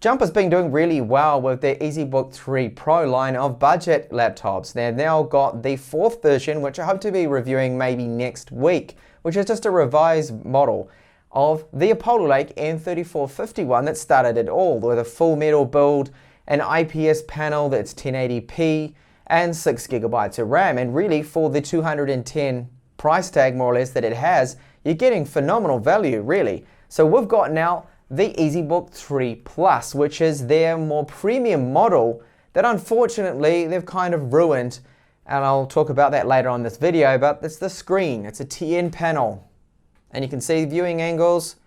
Jumper's been doing really well with their EZBook 3 Pro line of budget laptops. They've now got the 4th version, which I hope to be reviewing maybe next week, which is just a revised model of the Apollo Lake N3451 that started it all, with a full metal build, an IPS panel that's 1080p, and 6 GB of RAM. And really, for the $210 price tag, more or less, that it has, you're getting phenomenal value, really. So we've got now the EZBook 3 Plus, which is their more premium model that unfortunately they've kind of ruined, and I'll talk about that later on in this video. But it's the screen. It's a TN panel, and you can see viewing angles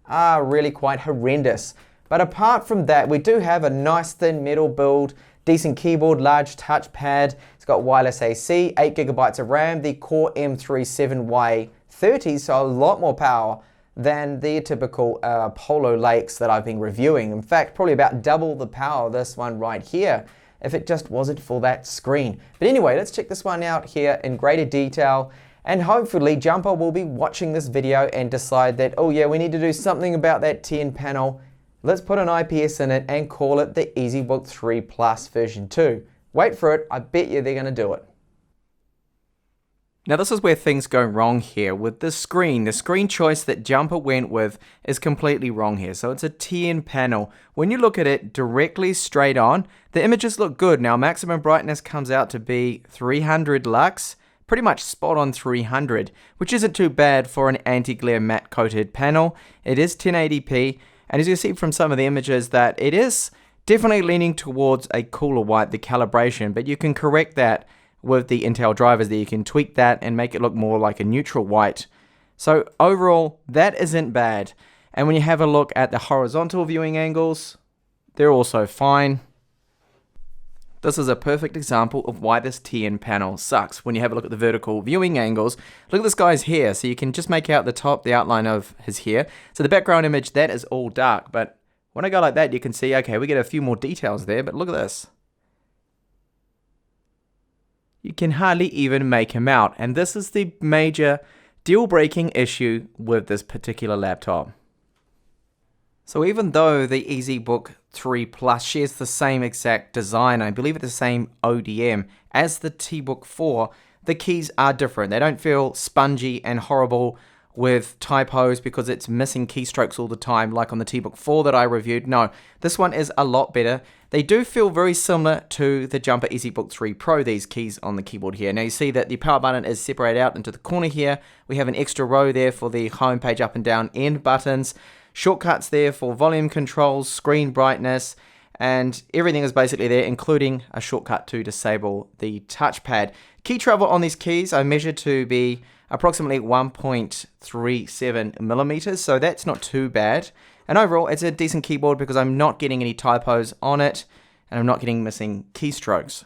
are really quite horrendous. But apart from that, we do have a nice thin metal build, decent keyboard, large touchpad. It's got wireless AC, 8 GB of RAM, the Core M37Y30, so a lot more power than the typical Apollo Lakes that I've been reviewing. In fact, probably about double the power of this one right here, if it just wasn't for that screen. But anyway, let's check this one out here in greater detail, and hopefully Jumper will be watching this video and decide that, oh yeah, we need to do something about that TN panel. Let's put an IPS in it and call it the EZBook 3 Plus version 2. Wait for it, I bet you they're gonna do it. Now this is where things go wrong here with the screen. The screen choice that Jumper went with is completely wrong here. So it's a TN panel. When you look at it directly straight on, the images look good. Now maximum brightness comes out to be 300 lux, pretty much spot on 300, which isn't too bad for an anti-glare matte coated panel. It is 1080p, and as you see from some of the images that it is definitely leaning towards a cooler white, the calibration, but you can correct that with the Intel drivers there. You can tweak that and make it look more like a neutral white. So overall, that isn't bad. And when you have a look at the horizontal viewing angles, they're also fine. This is a perfect example of why this TN panel sucks. When you have a look at the vertical viewing angles, look at this guy's hair. So you can just make out the top, the outline of his hair. So the background image, that is all dark. But when I go like that, you can see, okay, we get a few more details there, but look at this. You can hardly even make him out, and this is the major deal-breaking issue with this particular laptop. So even though the EZBook 3 Plus shares the same exact design, I believe it's the same ODM as the T-Book 4, the keys are different. They don't feel spongy and horrible with typos because it's missing keystrokes all the time like on the T-Book 4 that I reviewed. No, this one is a lot better. They do feel very similar to the Jumper EZBook 3 Pro, these keys on the keyboard here. Now you see that the power button is separated out into the corner here. We have an extra row there for the home page up and down end buttons. Shortcuts there for volume controls, screen brightness, and everything is basically there, including a shortcut to disable the touchpad. Key travel on these keys I measured to be approximately 1.37 millimeters, so that's not too bad. And overall, it's a decent keyboard because I'm not getting any typos on it, and I'm not getting missing keystrokes.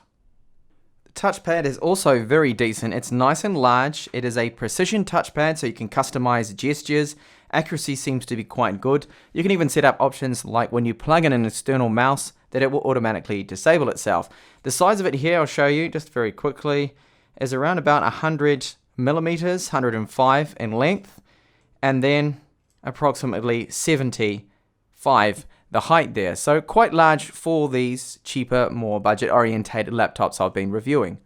The touchpad is also very decent. It's nice and large. It is a precision touchpad, so you can customize gestures. Accuracy seems to be quite good. You can even set up options like when you plug in an external mouse that it will automatically disable itself. The size of it here, I'll show you just very quickly, is around about 100 millimeters, 105 in length, and then approximately 75 the height there. So quite large for these cheaper, more budget-orientated laptops I've been reviewing.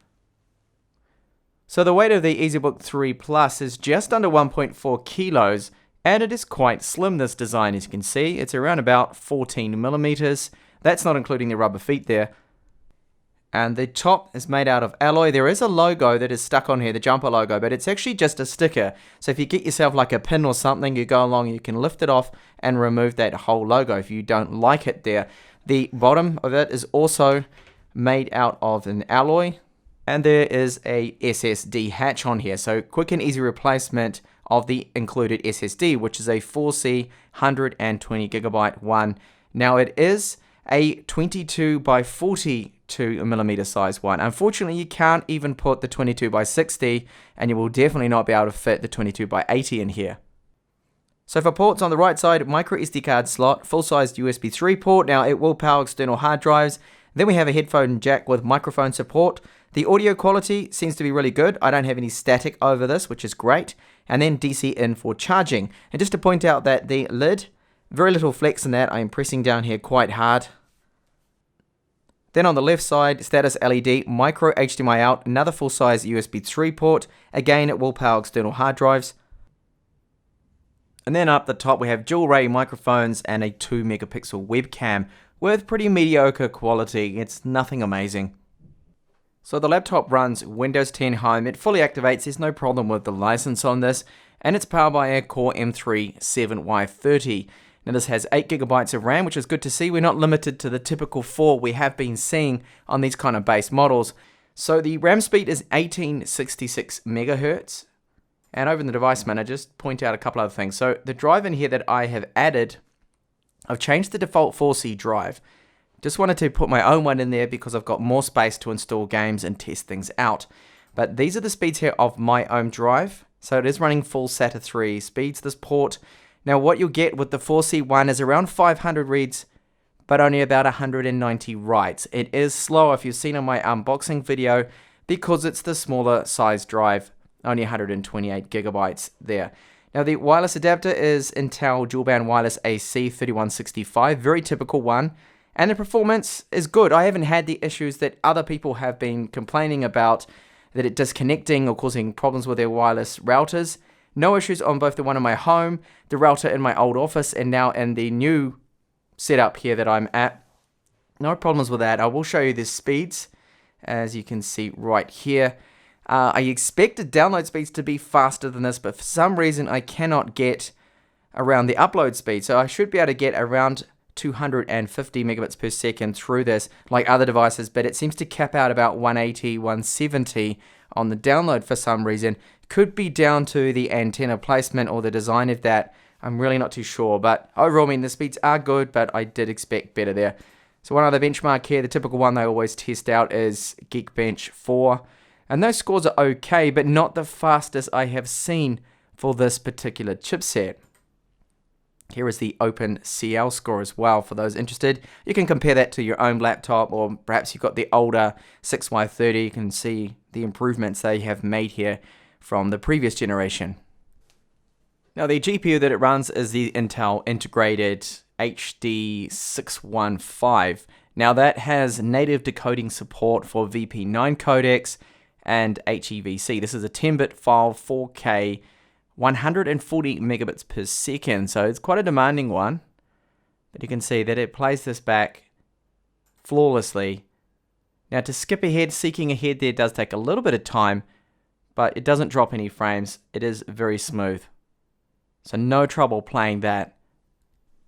So the weight of the EZBook 3 Plus is just under 1.4 kilos, and it is quite slim, this design. As you can see, it's around about 14 millimeters. That's not including the rubber feet there. And the top is made out of alloy. There is a logo that is stuck on here, the Jumper logo, but it's actually just a sticker. So if you get yourself like a pin or something, you go along, you can lift it off and remove that whole logo if you don't like it there. The bottom of it is also made out of an alloy, and there is a SSD hatch on here. So quick and easy replacement of the included SSD, which is a 4C 120 gigabyte one. Now it is a 22 by 42 millimeter size one. Unfortunately, you can't even put the 22 by 60, and you will definitely not be able to fit the 22 by 80 in here. So for ports, on the right side, micro SD card slot, full-sized USB 3 port. Now it will power external hard drives. Then we have a headphone jack with microphone support. The audio quality seems to be really good. I don't have any static over this, which is great. And then DC in for charging. And just to point out that the lid, Very little flex in that. I am pressing down here quite hard. Then on the left side, status LED, micro HDMI out, another full-size USB 3 port. Again, it will power external hard drives. And then up the top, we have dual ray microphones and a 2 megapixel webcam with pretty mediocre quality. It's nothing amazing. So the laptop runs Windows 10 Home. It fully activates. There's no problem with the license on this. And it's powered by a Core M3 7Y30. Now this has 8GB of RAM, which is good to see. We're not limited to the typical 4 we have been seeing on these kind of base models. So the RAM speed is 1866 MHz. And over in the device manager, just point out a couple other things. So the drive in here that I have added, I've changed the default 4C drive. Just wanted to put my own one in there because I've got more space to install games and test things out. But these are the speeds here of my own drive. So it is running full SATA 3 speeds, this port. Now what you'll get with the 4C one is around 500 reads, but only about 190 writes. It is slow if you've seen on my unboxing video because it's the smaller size drive, only 128 gigabytes there. Now the wireless adapter is Intel dual band wireless AC 3165, very typical one. And the performance is good. I haven't had the issues that other people have been complaining about, that it disconnecting or causing problems with their wireless routers. No issues on both the one in my home, the router in my old office, and now in the new setup here that I'm at. No problems with that. I will show you the speeds, as you can see right here. I expected download speeds to be faster than this, but for some reason I cannot get around the upload speed. So I should be able to get around 250 megabits per second through this like other devices, but it seems to cap out about 180, 170 on the download for some reason. Could be down to the antenna placement or the design of that. I'm really not too sure, but overall, I mean, the speeds are good, but I did expect better there. So one other benchmark here, the typical one they always test out is Geekbench 4, and those scores are okay, but not the fastest I have seen for this particular chipset. Here is the OpenCL score as well for those interested. You can compare that to your own laptop, or perhaps you've got the older 6Y30. You can see the improvements they have made here from the previous generation. Now the GPU that it runs is the Intel integrated HD615. Now that has native decoding support for VP9 codecs and HEVC. This is a 10-bit file, 4K, 140 megabits per second, so it's quite a demanding one. But you can see that it plays this back flawlessly. Now to skip ahead, seeking ahead there does take a little bit of time, but it doesn't drop any frames. It is very smooth. So no trouble playing that.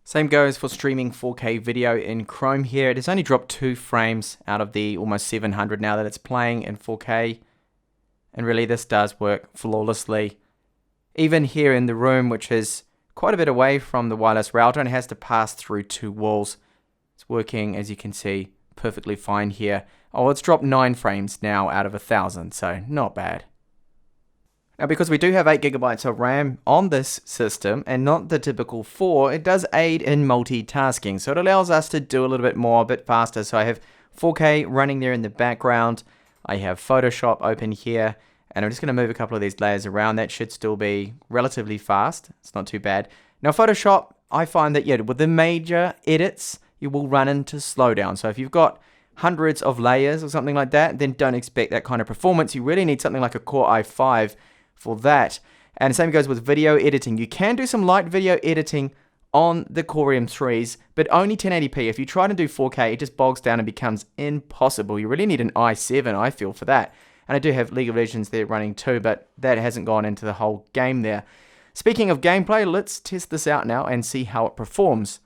Same goes for streaming 4K video in Chrome here. It has only dropped 2 frames out of the almost 700 now that it's playing in 4K. And really this does work flawlessly. Even here in the room, which is quite a bit away from the wireless router and has to pass through 2 walls. It's working, as you can see, perfectly fine here. Oh, it's dropped 9 frames now out of 1,000, so not bad. Now because we do have 8 gigabytes of RAM on this system and not the typical 4, it does aid in multitasking. So it allows us to do a little bit more, a bit faster. So I have 4K running there in the background. I have Photoshop open here. And I'm just going to move a couple of these layers around. That should still be relatively fast. It's not too bad. Now Photoshop, I find that with the major edits, you will run into slowdown. So if you've got hundreds of layers or something like that, then don't expect that kind of performance. You really need something like a Core i5 for that. And the same goes with video editing. You can do some light video editing on the Core M3s, but only 1080p. If you try to do 4K, it just bogs down and becomes impossible. You really need an i7, I feel, for that. And I do have League of Legends there running too, but that hasn't gone into the whole game there. Speaking of gameplay, let's test this out now and see how it performs.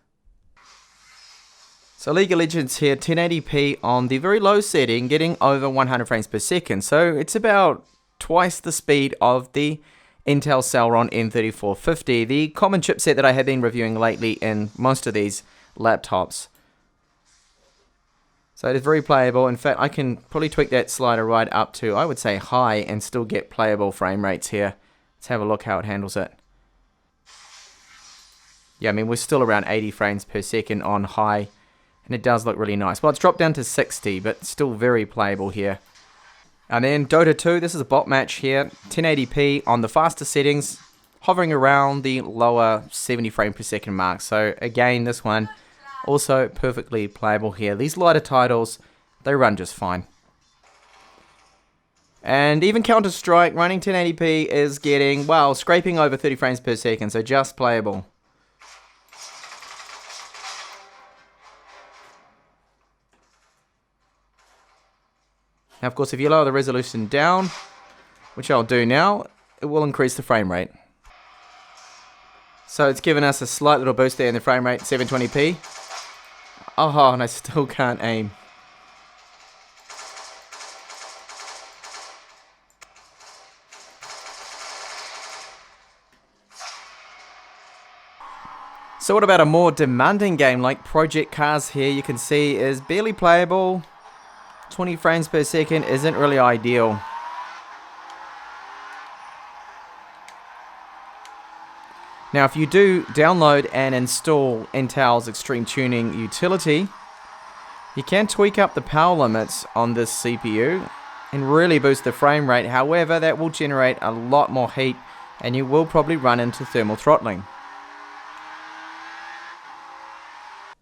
So League of Legends here, 1080p on the very low setting, getting over 100 frames per second. So it's about twice the speed of the Intel Celeron N3450, the common chipset that I have been reviewing lately in most of these laptops. So it is very playable. In fact, I can probably tweak that slider right up to, I would say, high and still get playable frame rates here. Let's have a look how it handles it. Yeah, I mean, we're still around 80 frames per second on high, and it does look really nice. Well, it's dropped down to 60, but still very playable here. And then Dota 2, this is a bot match here, 1080p on the faster settings. hovering around the lower 70 frame per second mark. So again, this one also perfectly playable here. These lighter titles, they run just fine. And even Counter-Strike running 1080p is getting, well, scraping over 30 frames per second, so just playable. Now, of course, if you lower the resolution down, which I'll do now, it will increase the frame rate. So it's given us a slight little boost there in the frame rate, 720p. Oh, and I still can't aim. So what about a more demanding game like Project Cars here? You can see is barely playable. 20 frames per second isn't really ideal. Now if you do download and install Intel's Extreme Tuning utility, you can tweak up the power limits on this CPU and really boost the frame rate. However, that will generate a lot more heat and you will probably run into thermal throttling.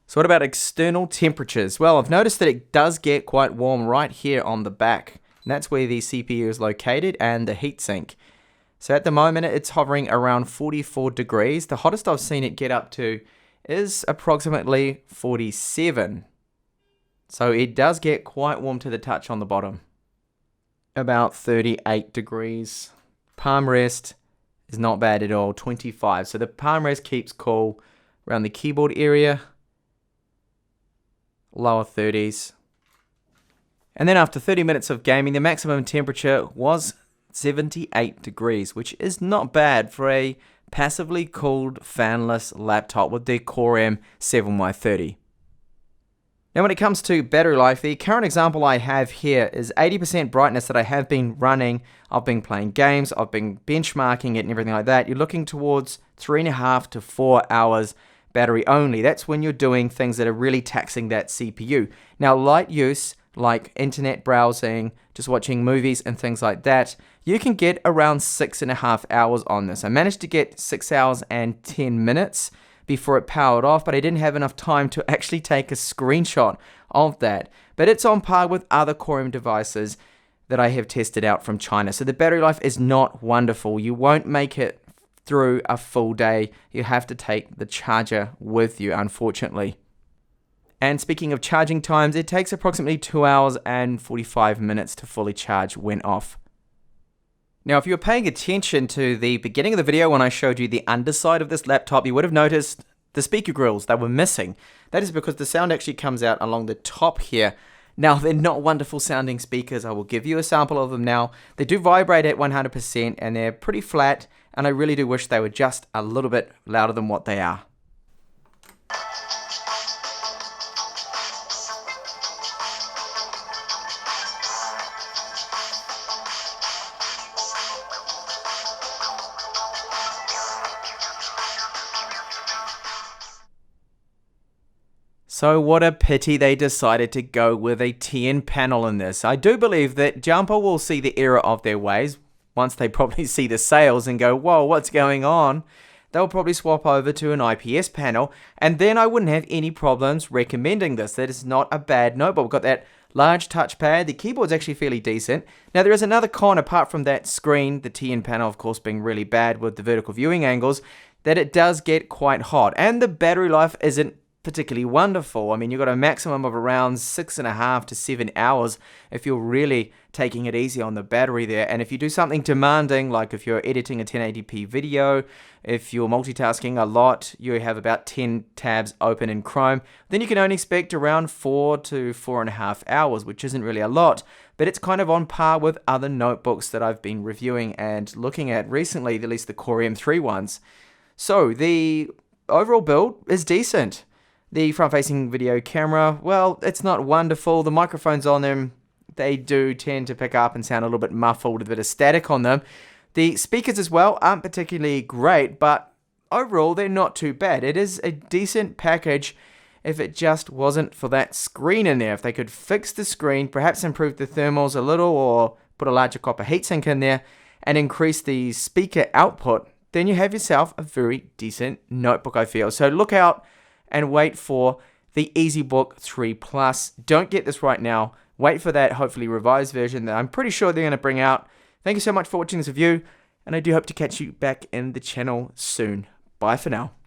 So what about external temperatures? Well, I've noticed that it does get quite warm right here on the back. And that's where the CPU is located and the heatsink. So at the moment, it's hovering around 44 degrees. The hottest I've seen it get up to is approximately 47. So it does get quite warm to the touch on the bottom. About 38 degrees. Palm rest is not bad at all, 25. So the palm rest keeps cool around the keyboard area. Lower 30s. And then after 30 minutes of gaming, the maximum temperature was 78 degrees, which is not bad for a passively cooled fanless laptop with the Core M7Y30. Now when it comes to battery life, the current example I have here is 80% brightness that I have been running. I've been playing games, I've been benchmarking it and everything like that. You're looking towards 3.5 to 4 hours battery only. That's when you're doing things that are really taxing that CPU. Now light use like internet browsing, just watching movies and things like that, you can get around 6.5 hours on this. I managed to get 6 hours and 10 minutes before it powered off, but I didn't have enough time to actually take a screenshot of that. But it's on par with other Core M devices that I have tested out from China. So the battery life is not wonderful. You won't make it through a full day. You have to take the charger with you, unfortunately. And speaking of charging times, it takes approximately 2 hours and 45 minutes to fully charge when off. Now, if you were paying attention to the beginning of the video when I showed you the underside of this laptop, you would have noticed the speaker grills that were missing. That is because the sound actually comes out along the top here. Now, they're not wonderful sounding speakers. I will give you a sample of them now. They do vibrate at 100% and they're pretty flat, and I really do wish they were just a little bit louder than what they are. So what a pity they decided to go with a TN panel in this. I do believe that Jumper will see the error of their ways once they probably see the sales and go, whoa, what's going on? They'll probably swap over to an IPS panel, and then I wouldn't have any problems recommending this. That is not a bad notebook. We've got that large touchpad. The keyboard's actually fairly decent. Now there is another con apart from that screen, the TN panel of course being really bad with the vertical viewing angles, that it does get quite hot, and the battery life isn't particularly wonderful. I mean, you've got a maximum of around 6.5 to 7 hours if you're really taking it easy on the battery there. And if you do something demanding, like if you're editing a 1080p video, if you're multitasking a lot, you have about 10 tabs open in Chrome, then you can only expect around 4 to 4.5 hours, which isn't really a lot, but it's kind of on par with other notebooks that I've been reviewing and looking at recently, at least the Core M3 ones. So the overall build is decent. The front-facing video camera, well, it's not wonderful. The microphones on them, they do tend to pick up and sound a little bit muffled, a bit of static on them. The speakers as well aren't particularly great, but overall, they're not too bad. It is a decent package if it just wasn't for that screen in there. If they could fix the screen, perhaps improve the thermals a little, or put a larger copper heatsink in there, and increase the speaker output, then you have yourself a very decent notebook, I feel. So look out and wait for the EZBook 3 Plus. Don't get this right now. Wait for that hopefully revised version that I'm pretty sure they're going to bring out. Thank you so much for watching this review, and I do hope to catch you back in the channel soon. Bye for now.